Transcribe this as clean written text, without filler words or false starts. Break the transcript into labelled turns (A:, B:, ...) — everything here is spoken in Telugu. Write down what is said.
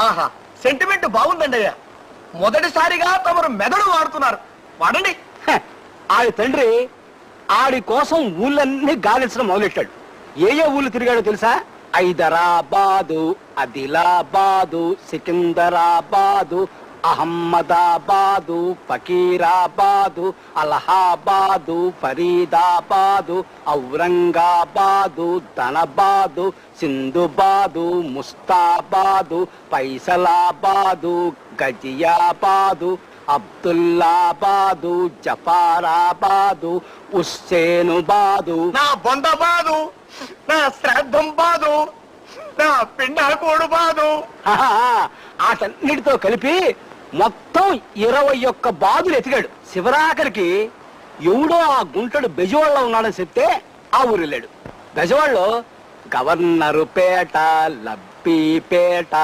A: ఆహా, సెంటిమెంట్ బాగుందండి అయ్యా. మొదటిసారిగా తమరు మెదడు వాడుతున్నారు. వాడండి.
B: ఆడి తండ్రి ఆడి కోసం ఊళ్ళన్నీ గాలించడం మొదలెట్టాడు. ఏ ఊళ్ళు తిరిగాడో తెలుసా? హైదరాబాదు, ఆదిలాబాదు, సికింద్రాబాదు, అహ్మదాబాదు, ఫకీరాబాదు, అలహాబాదు, ఫరీదాబాదు, ఔరంగాబాదు, ధనబాదు, సింధుబాదు, ముస్తాబాదు, పైసలాబాదు, గజియాబాదు, అబ్దుల్లాబాదు, జఫారాబాదు, హుస్సేనుబాదు.
A: నా బొందబాదు, నా శ్రాద్ధం బాదు, నా పిండాకోడు బాదు.
B: ఆటన్నిటితో కలిపి మొత్తం 21 బాదులు ఎతికాడు. శివరాఖరికి ఎవడో ఆ గుంటడు బెజవాడలో ఉన్నాడని చెప్తే ఆ ఊరు వెళ్ళాడు. బెజవాడలో గవర్నరు పేట, లబ్బీపేట,